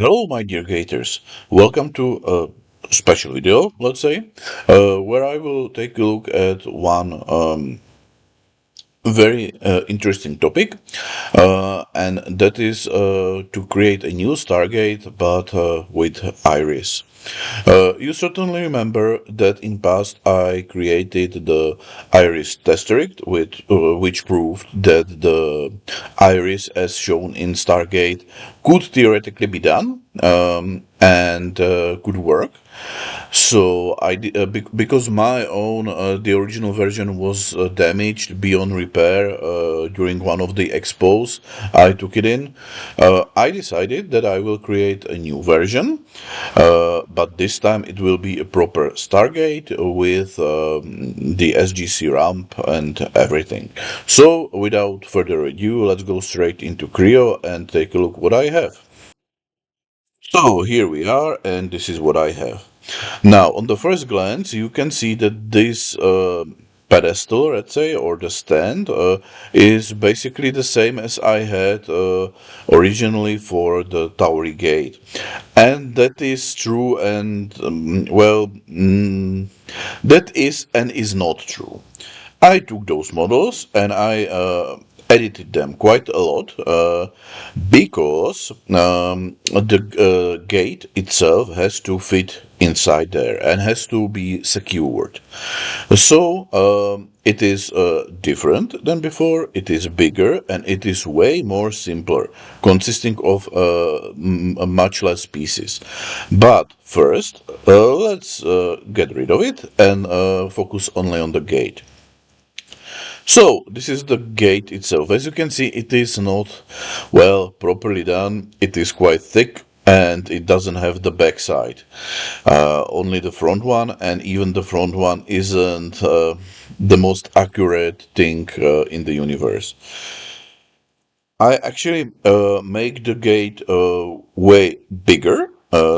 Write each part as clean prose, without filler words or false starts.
Hello, my dear Gators. Welcome to a special video, let's say, where I will take a look at one very interesting topic, and that is to create a new Stargate, but with Iris. You certainly remember that in past I created the Iris test which proved that the Iris, as shown in Stargate, could theoretically be done and could work. So because my own the original version was damaged beyond repair during one of the expos I took it in. I decided that I will create a new version, but this time it will be a proper Stargate with the SGC ramp and everything. So without further ado, let's go straight into Creo and take a look what I have. So here we are, and this is what I have. Now, on the first glance, you can see that this pedestal, let's say, or the stand, is basically the same as I had originally for the Towery Gate. And that is true, and that is and is not true. I took those models and I edited them quite a lot because the gate itself has to fit inside there and has to be secured. So it is different than before. It is bigger and it is way more simpler, consisting of much less pieces. But first, let's get rid of it and focus only on the gate. So, this is the gate itself. As you can see, it is not, well, properly done. It is quite thick and it doesn't have the back side. Only the front one, and even the front one isn't the most accurate thing in the universe. I actually make the gate way bigger.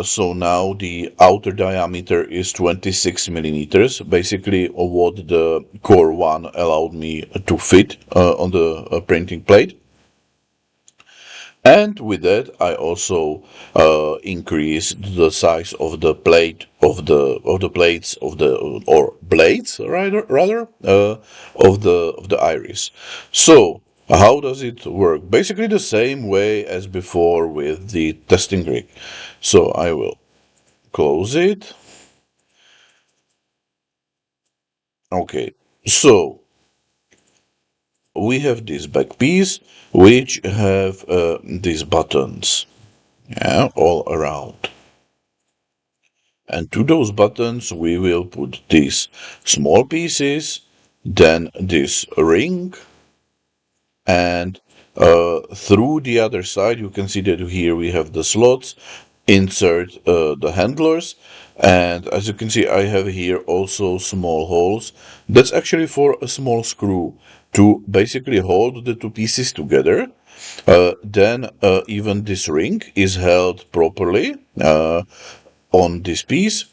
So now the outer diameter is 26 millimeters, basically what the core one allowed me to fit on the printing plate. And with that, I also increased the size of the plate of the plates of the or blades rather of the iris. So how does it work? Basically the same way as before with the testing rig. So I will close it. Okay. So we have this back piece which have these buttons, yeah, all around. And to those buttons we will put these small pieces, then this ring, and through the other side you can see that here we have the slots. Insert the handlers, and as you can see I have here also small holes. That's actually for a small screw to basically hold the two pieces together. Then even this ring is held properly on this piece,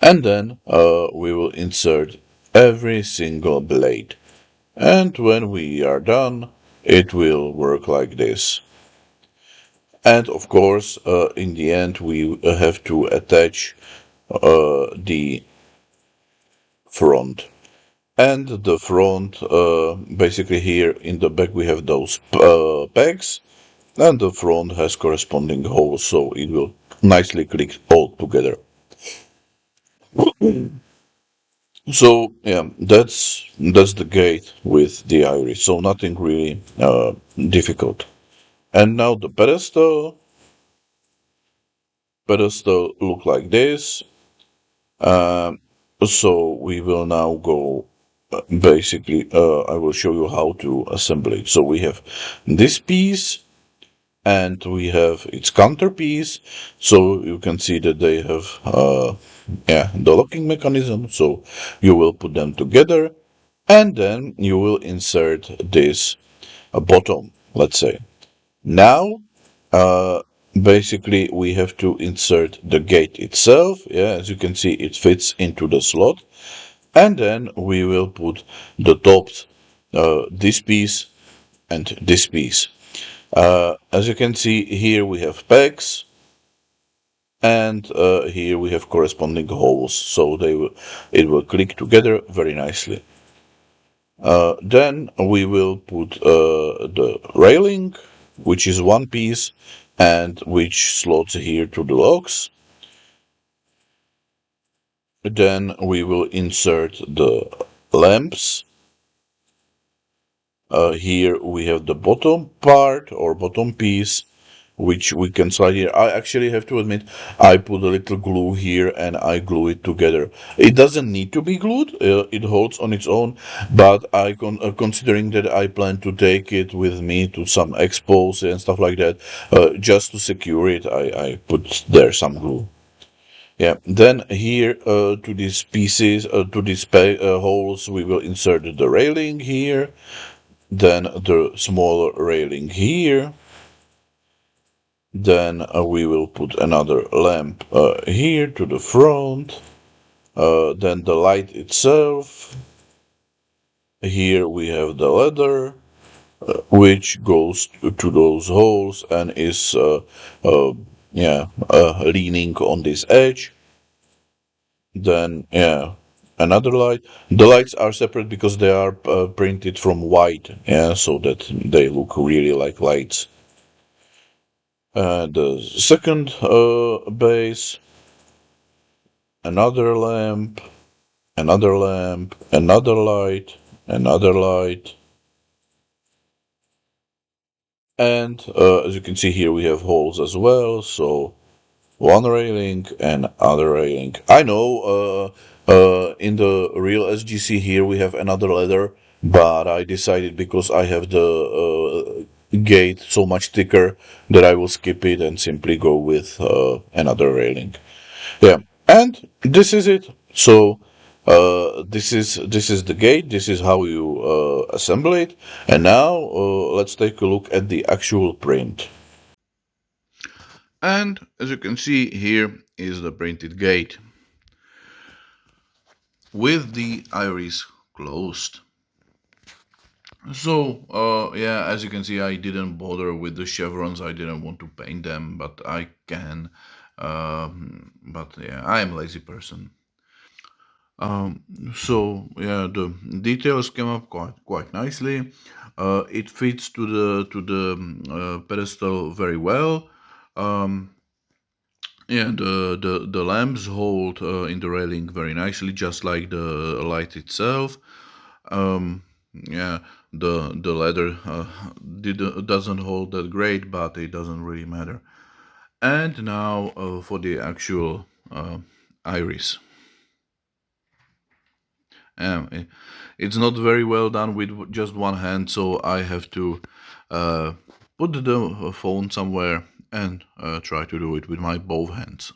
and then we will insert every single blade, and when we are done it will work like this. And of course in the end we have to attach the front, and the front basically here in the back we have those pegs, and the front has corresponding holes, so it will nicely click all together. So yeah, that's the gate with the iris. So nothing really difficult. And now the pedestal look like this. Um, so we will now go. Basically, I will show you how to assemble it. So we have this piece, and we have its counter piece. So you can see that they have the locking mechanism. So you will put them together, and then you will insert this bottom, let's say. Now basically we have to insert the gate itself. Yeah, as you can see it fits into the slot, and then we will put the tops, this piece and this piece. As you can see, here we have pegs, and here we have corresponding holes, so it will click together very nicely. Then we will put the railing, which is one piece, and which slots here to the logs. Then we will insert the lamps. Here we have the bottom part or bottom piece, which we can slide here. I actually have to admit, I put a little glue here and I glue it together. It doesn't need to be glued, it holds on its own, but considering that I plan to take it with me to some expos and stuff like that, just to secure it, I put there some glue. Yeah, then here to these pieces, to these holes, we will insert the railing here, then the small railing here, then we will put another lamp here to the front, then the light itself. Here we have the ladder, which goes to those holes and is yeah, leaning on this edge. Then, yeah, another light. The lights are separate because they are printed from white, yeah, so that they look really like lights. The second base, another lamp, another lamp, another light, and as you can see here, we have holes as well. So one railing and other railing. I know in the real SGC here we have another ladder, but I decided because I have the gate so much thicker that I will skip it and simply go with another railing. Yeah, and this is it. So this is the gate. This is how you assemble it. And now let's take a look at the actual print. And as you can see, here is the printed gate with the iris closed. So, yeah, as you can see, I didn't bother with the chevrons. I didn't want to paint them, but I can. But yeah, I am a lazy person. So yeah, the details came up quite nicely. It fits to the pedestal very well. Um, Yeah, the lamps hold in the railing very nicely, just like the light itself. Yeah, the ladder doesn't hold that great, but it doesn't really matter. And now for the actual iris. It's not very well done with just one hand, so I have to uh, put the phone somewhere and try to do it with my both hands.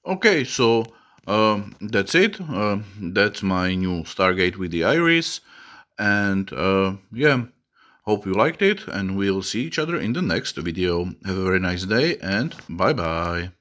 Okay, so that's it. That's my new Stargate with the Iris. And yeah, hope you liked it, and we'll see each other in the next video. Have a very nice day, and bye bye.